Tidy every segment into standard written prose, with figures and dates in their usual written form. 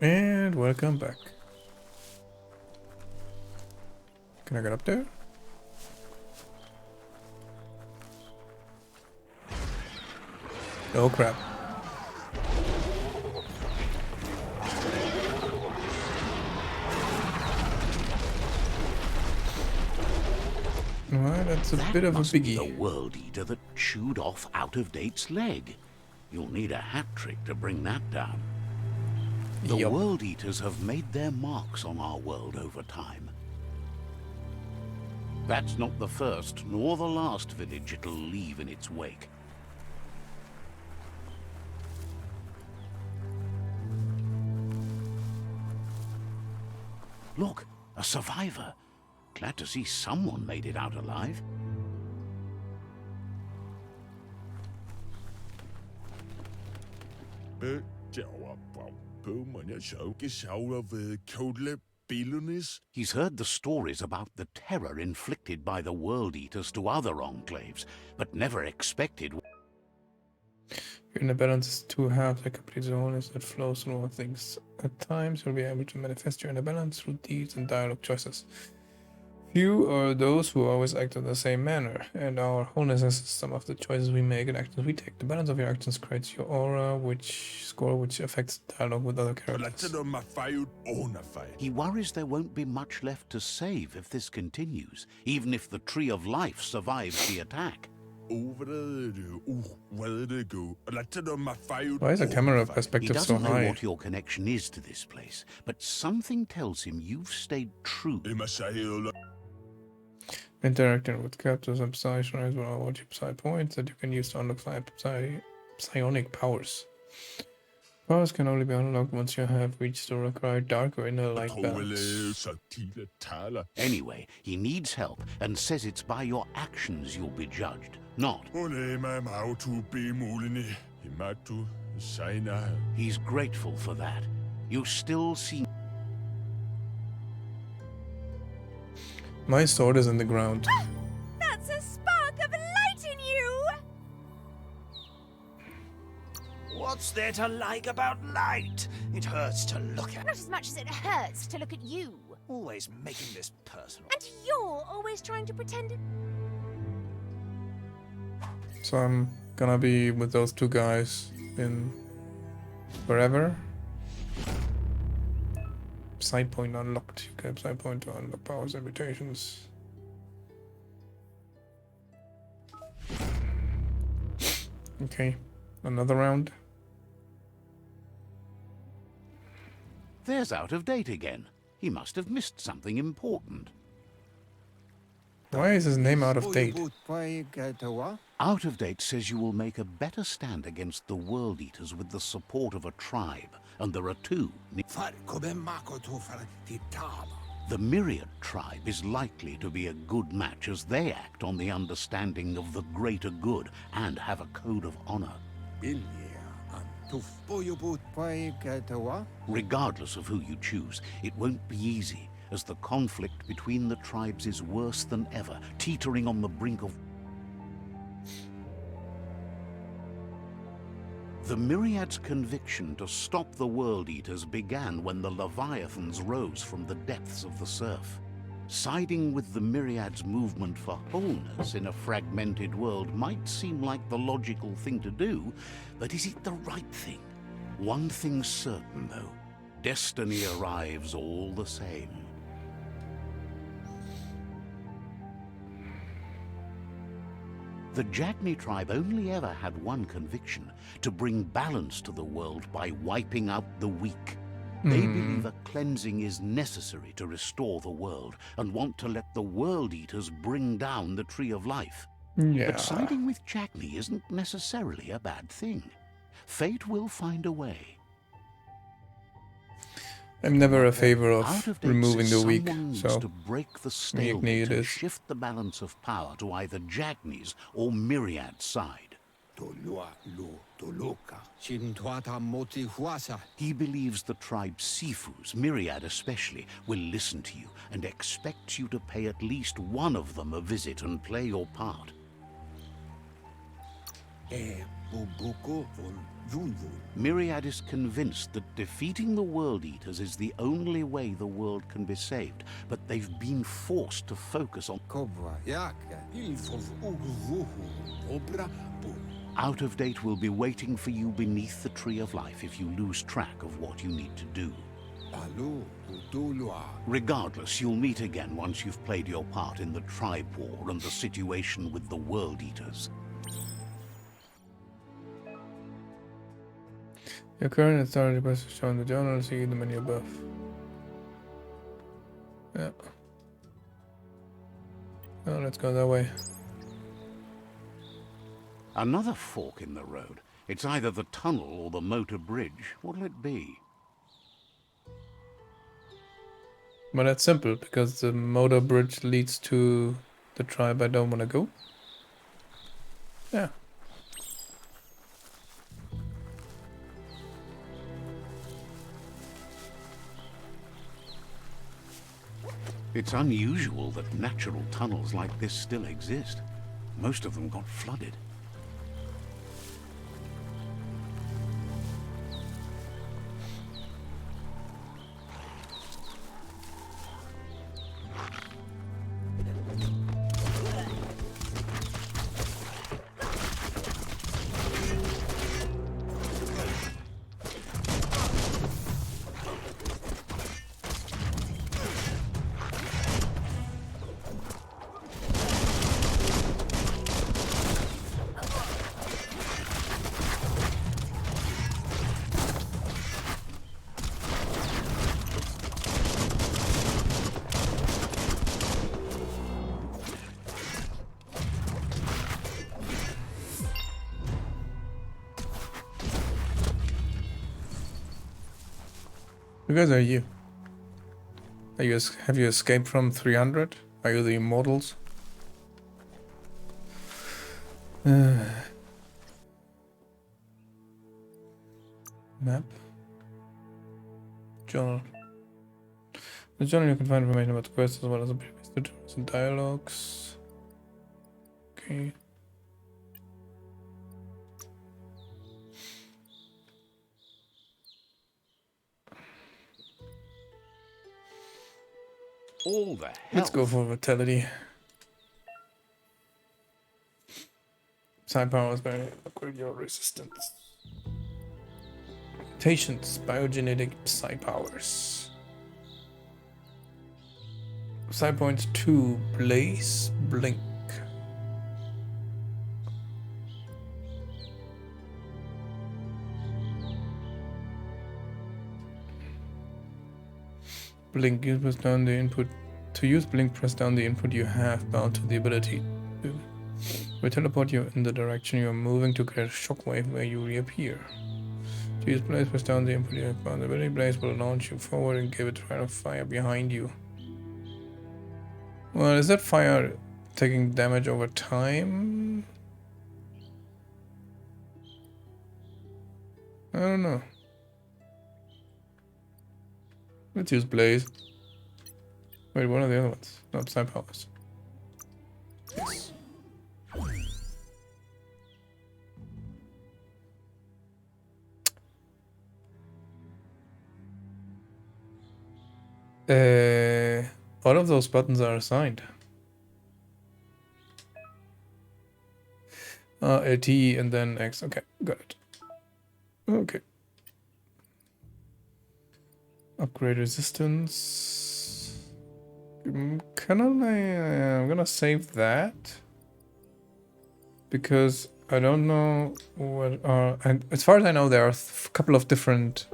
And welcome back. Can I get up there? Oh crap. Well, that's a bit of a biggie. The world eater that chewed off Out-of-Date's leg. You'll need a hat trick to bring that down. The Yup. world eaters have made their marks on our world over time. That's not the first nor the last village it'll leave in its wake. Look, a survivor. Glad to see someone made it out alive. He's heard the stories about the terror inflicted by the world eaters to other enclaves, but never expected. You're in a balance to have a complete wholeness that flows through all things. At times, you'll be able to manifest your inner balance through deeds and dialogue choices. Few are those who always act in the same manner, and our wholeness is some of the choices we make and actions we take. The balance of your actions creates your aura, which affects dialogue with other characters. He worries there won't be much left to save if this continues, even if the Tree of Life survives the attack. Why is the camera perspective so He doesn't know high? what your connection is to this place, but something tells him you've stayed true. Interacting with captors and psi shrines will award you psi points that you can use to unlock psionic powers. Powers can only be unlocked once you have reached the required dark or inner light balance. Anyway, he needs help and says it's by your actions you'll be judged, not. He's grateful for that. You still see. My sword is in the ground. That's a spark of light in you! What's there to like about light? It hurts to look at. Not as much as it hurts to look at you. Always making this personal. And you're always trying to pretend it. So I'm gonna be with those two guys in forever. Side point unlocked. You get side point to unlock powers and mutations. Okay, another round. There's Out-of-Date again. He must have missed something important. Why is his name out of date? Out-of-Date says you will make a better stand against the World Eaters with the support of a tribe, and there are two. The Myriad tribe is likely to be a good match as they act on the understanding of the greater good and have a code of honor. Regardless of who you choose, it won't be easy, as the conflict between the tribes is worse than ever, teetering on the brink of... The Myriad's conviction to stop the World Eaters began when the Leviathans rose from the depths of the surf. Siding with the Myriad's movement for wholeness in a fragmented world might seem like the logical thing to do, but is it the right thing? One thing's certain, though. Destiny arrives all the same. The Jagni tribe only ever had one conviction: to bring balance to the world by wiping out the weak. They believe a cleansing is necessary to restore the world, and want to let the World Eaters bring down the Tree of Life. Yeah. But siding with Jagni isn't necessarily a bad thing. Fate will find a way. I'm never a favor of Out-of-Date removing says the weak, someone needs so to break the Yagni stalemate it and is. shift the balance of power to either Jagni's or Myriad's side. He believes the tribe Sifus, Myriad especially, will listen to you and expects you to pay at least one of them a visit and play your part. Myriad is convinced that defeating the World Eaters is the only way the world can be saved, but they've been forced to focus on Out of Date will be waiting for you beneath the Tree of Life if you lose track of what you need to do. Regardless, you'll meet again once you've played your part in the tribe war and the situation with the World Eaters. Your current and started request is shown in the journal, see the menu above. Yeah. Oh, let's go that way. Another fork in the road. It's either the tunnel or the motor bridge. What'll it be? But that's simple, because the motor bridge leads to the tribe I don't want to go. Yeah. It's unusual that natural tunnels like this still exist. Most of them got flooded. Who guys are you? Are you have you escaped from 300? Are you the immortals? Map. Journal. In the journal you can find information about the quest as well as the previous tutorials and dialogues. Okay. All the hell. Let's go for vitality. Psi powers by upgrade your resistance. Mutations, biogenetic psi powers. Psi points 2, blaze, blink. Blink, you press down the input. To use Blink, press down the input you have bound to the ability. We teleport you in the direction you are moving to create a shockwave where you reappear. To use Blaze, press down the input you have bound. The ability Blaze will launch you forward and give it a rate of fire behind you. Well, is that fire taking damage over time? I don't know. Let's use Blaze. Wait, what are the other ones? No, Psi powers. Yes. All of those buttons are assigned. T and then X. Okay, got it. Okay. Upgrade resistance. I'm gonna save that because I don't know what are. And as far as I know, there are a couple of different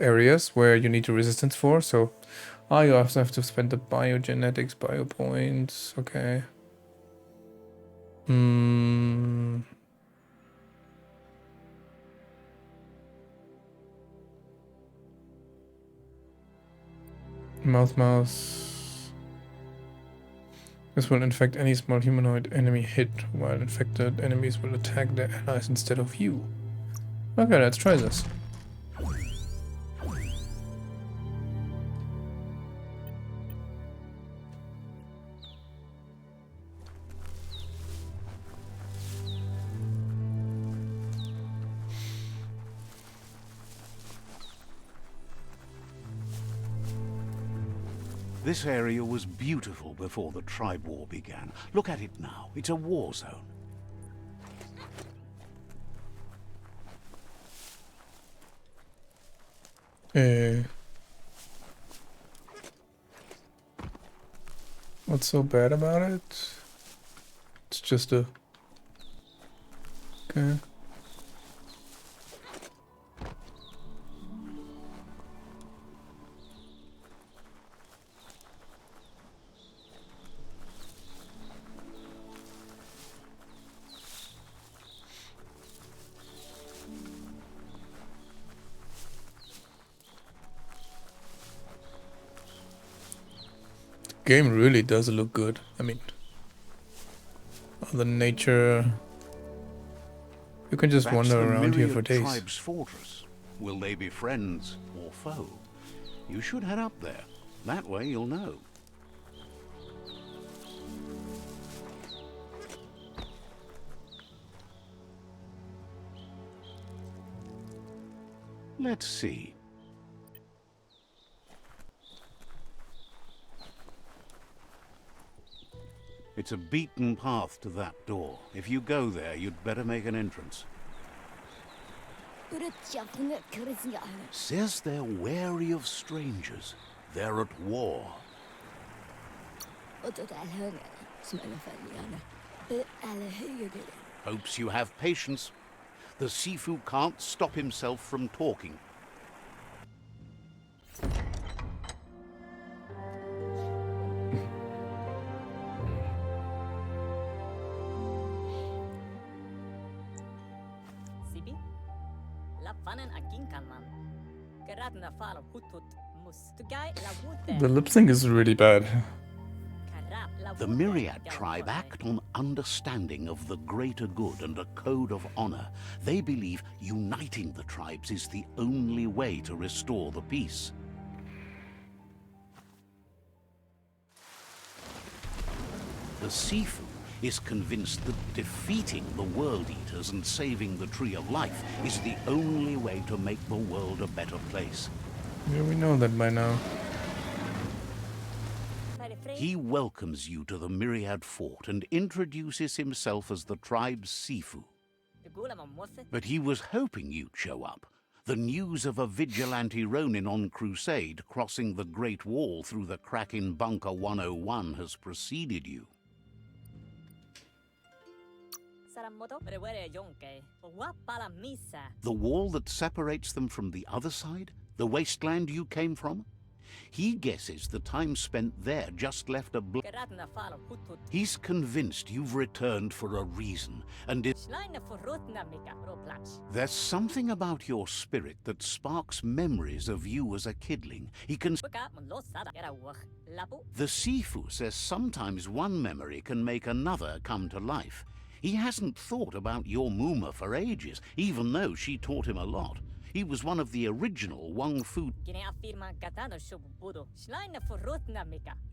areas where you need the resistance for. So, you also have to spend the biogenetics, bio points. Okay. Mouse. This will infect any small humanoid enemy hit, while infected enemies will attack their allies instead of you. Okay, let's try this. This area was beautiful before the tribe war began. Look at it now. It's a war zone. What's so bad about it? It's just a... Okay. Game really does look good. I mean, all the nature. You can just That's wander the around here Myriad for days. Tribe's fortress. Will they be friends or foe? You should head up there. That way you'll know. Let's see. It's a beaten path to that door. If you go there, you'd better make an entrance. Says they're wary of strangers. They're at war. Hopes you have patience. The Sifu can't stop himself from talking. The lip sync is really bad. The Myriad tribe act on understanding of the greater good and a code of honor. They believe uniting the tribes is the only way to restore the peace. The Sifu is convinced that defeating the World Eaters and saving the Tree of Life is the only way to make the world a better place. Yeah, we know that by now. He welcomes you to the Myriad Fort and introduces himself as the tribe's Sifu. But he was hoping you'd show up. The news of a vigilante Ronin on crusade crossing the Great Wall through the crack in Bunker 101 has preceded you. The wall that separates them from the other side? The wasteland you came from? He guesses the time spent there just left a He's convinced you've returned for a reason, and there's something about your spirit that sparks memories of you as a kidling. He can... The Sifu says sometimes one memory can make another come to life. He hasn't thought about your Muma for ages, even though she taught him a lot. He was one of the original Wang Fu.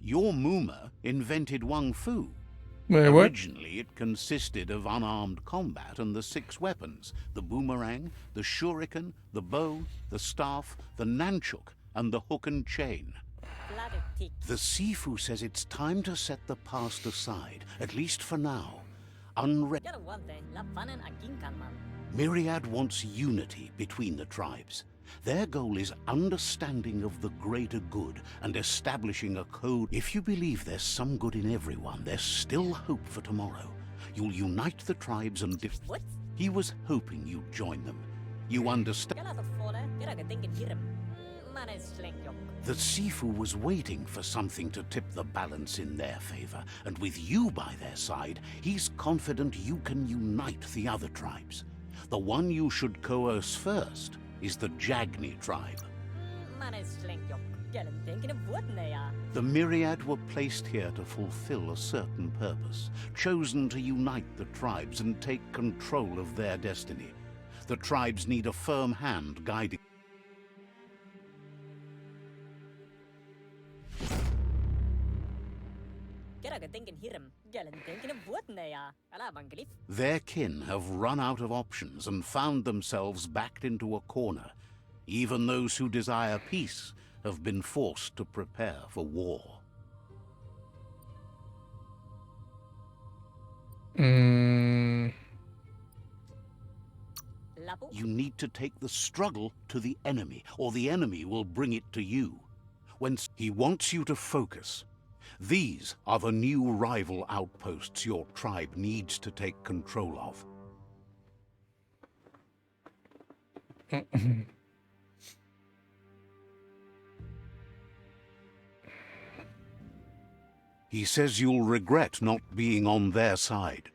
Your Muma invented Wang Fu. Wait, what? Originally, it consisted of unarmed combat and the 6 weapons: the boomerang, the shuriken, the bow, the staff, the nunchuk, and the hook and chain. The Sifu says it's time to set the past aside, at least for now. Myriad wants unity between the tribes. Their goal is understanding of the greater good and establishing a code. If you believe there's some good in everyone, there's still hope for tomorrow. You'll unite the tribes and He was hoping you'd join them. You understand? The Sifu was waiting for something to tip the balance in their favor, and with you by their side, he's confident you can unite the other tribes. The one you should coerce first is the Jagni tribe. The Myriad were placed here to fulfill a certain purpose, chosen to unite the tribes and take control of their destiny. The tribes need a firm hand guiding. Their kin have run out of options and found themselves backed into a corner. Even those who desire peace have been forced to prepare for war. Mm. You need to take the struggle to the enemy, or the enemy will bring it to you. He wants you to focus. These are the new rival outposts your tribe needs to take control of. He says you'll regret not being on their side.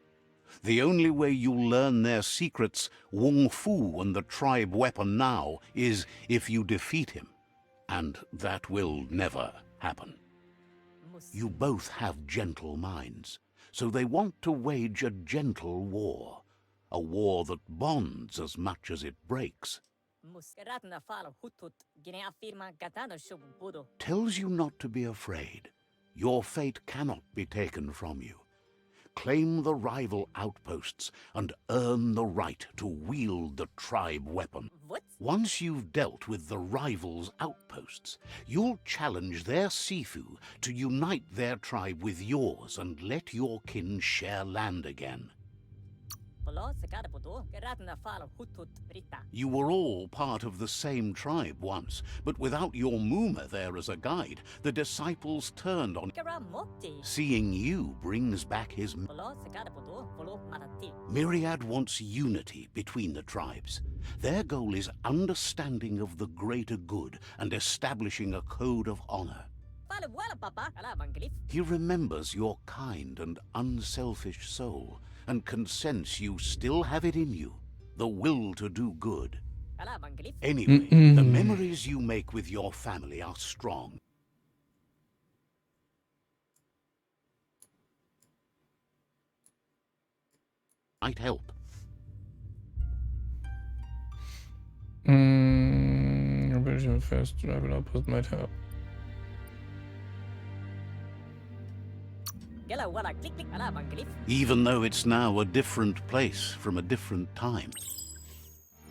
The only way you'll learn their secrets, Wung Fu and the tribe weapon now, is if you defeat him. And that will never happen. You both have gentle minds, so they want to wage a gentle war. A war that bonds as much as it breaks. Tells you not to be afraid. Your fate cannot be taken from you. Claim the rival outposts and earn the right to wield the tribe weapon. Once you've dealt with the rivals' outposts, you'll challenge their Sifu to unite their tribe with yours and let your kin share land again. You were all part of the same tribe once, but without your Muma there as a guide, the disciples turned on. Seeing you brings back his... Myriad wants unity between the tribes. Their goal is understanding of the greater good and establishing a code of honor. He remembers your kind and unselfish soul, and can sense you still have it in you, the will to do good. Anyway, the memories you make with your family are strong. Might help. Revision first rival outpost might help. Even though it's now a different place from a different time.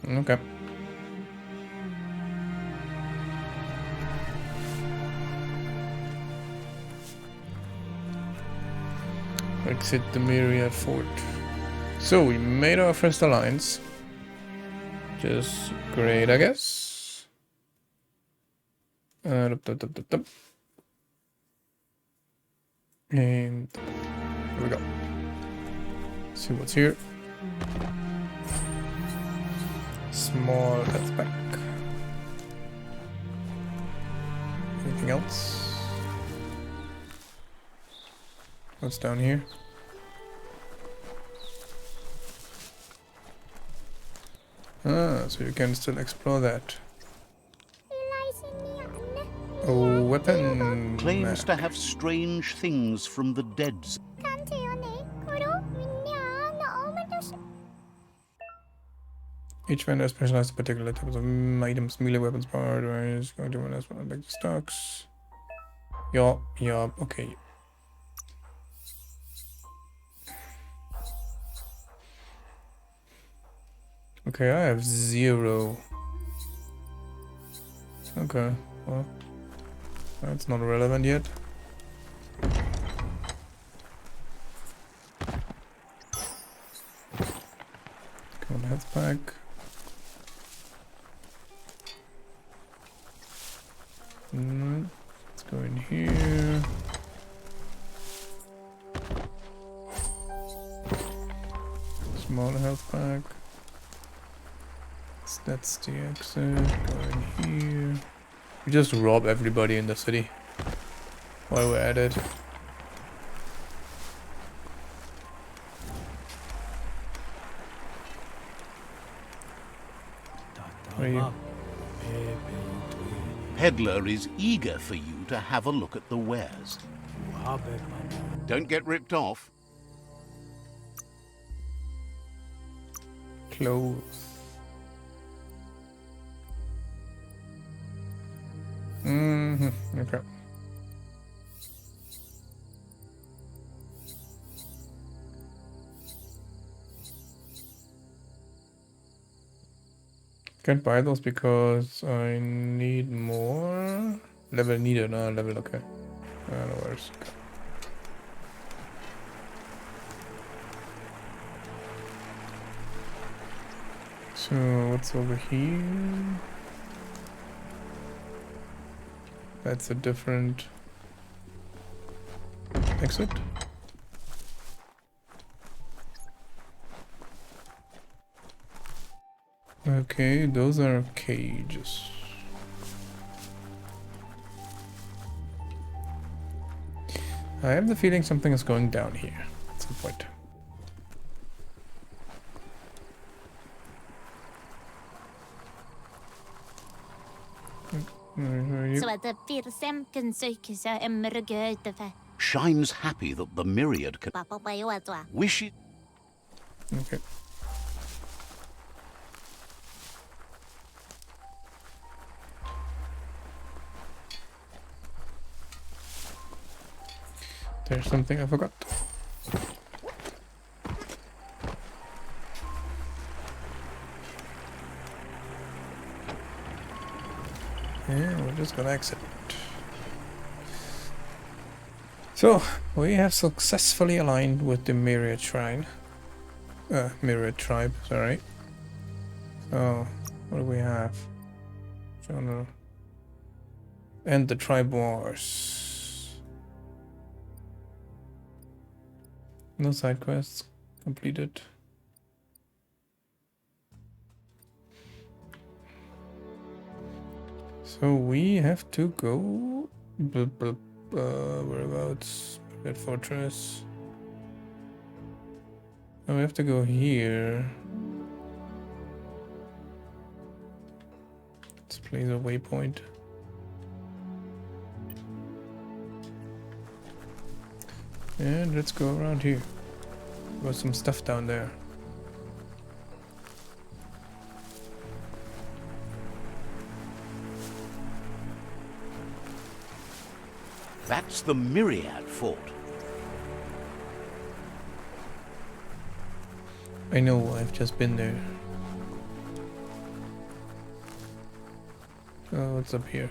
Okay. Exit the Myriad Fort. So we made our first alliance. Just great, I guess. And here we go. See what's here. Small health pack. Anything else? What's down here? Ah, so you can still explore that. A weapon Claims map. to have strange things from the dead. Each vendor specializes in particular types of items, melee weapons, power, going to one as well, like the stocks. Yeah, okay. Okay, I have 0. Okay, well, that's not relevant yet. Come on, health pack. Let's go in here. Small health pack. That's the exit. Go in here. We just rob everybody in the city while we're at it. Where are you? Peddler is eager for you to have a look at the wares. Don't get ripped off. Clothes. Okay. Can't buy those because I need more. Level needed, no level, okay. No worries. So what's over here? That's a different exit. Okay, those are cages. I have the feeling something is going down here at some point. Where are you? Så att det blir sämken söker sig emmergöte för Shines happy that the Myriad can pappa på joa. wish it. Okay. There's something I forgot. Yeah, we're just gonna exit. So, we have successfully aligned with the Myriad Shrine. Myriad Tribe, sorry. So, what do we have? Journal. End the Tribe Wars. No side quests completed. So we have to go. Whereabouts? Myriad Fortress. Oh, we have to go here. Let's place a waypoint. And let's go around here. Got some stuff down there. That's the Myriad Fort. I know, I've just been there. Oh, what's up here?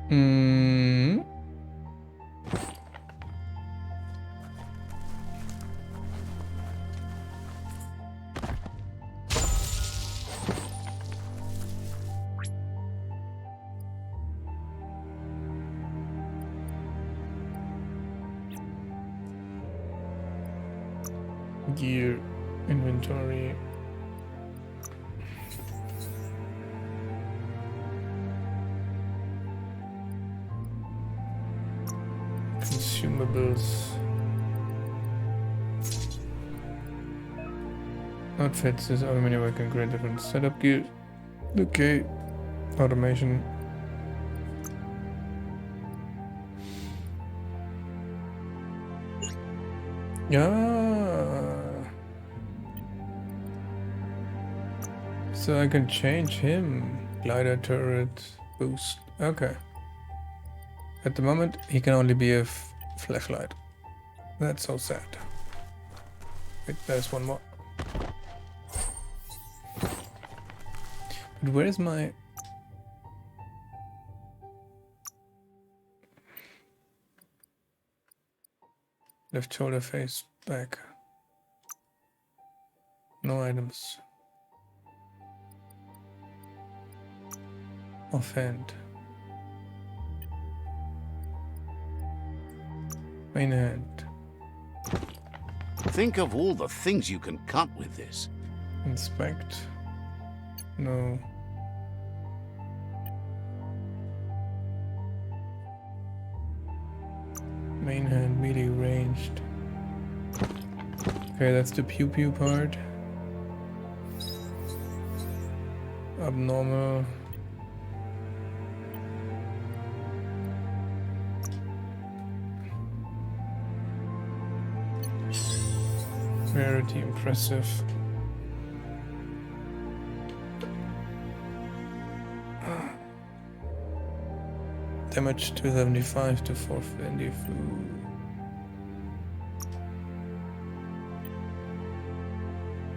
Hmm. Gear, inventory. Consumables. Outfits is aluminum work and great different setup gear. Okay. Automation. Yeah. So I can change him. Glider turret boost. Okay. At the moment, he can only be a flashlight. That's so sad. Wait, there's one more. But where's my... left shoulder, face, back. No items. Offhand. Main hand. Think of all the things you can cut with this. Inspect. No. Main hand, melee ranged. Okay, that's the pew-pew part. Abnormal. Rarity impressive. Damage 275 to 420.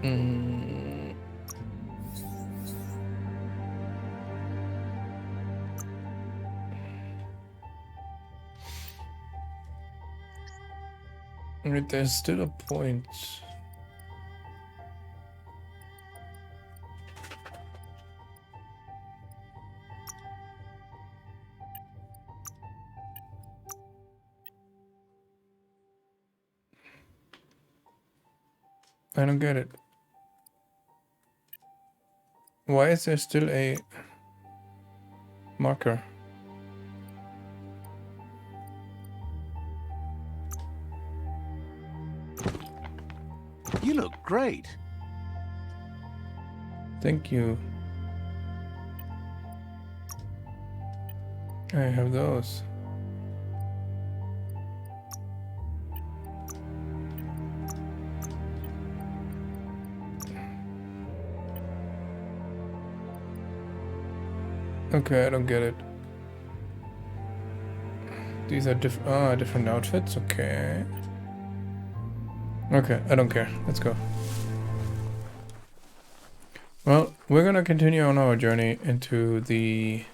Mm. Wait, there's still a point. I don't get it. Why is there still a marker? You look great. Thank you. I have those. Okay, I don't get it. These are different outfits. Okay. Okay, I don't care. Let's go. Well, we're gonna continue on our journey into the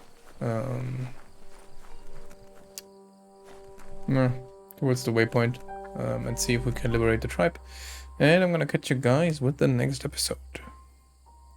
towards the waypoint, and see if we can liberate the tribe. And I'm gonna catch you guys with the next episode.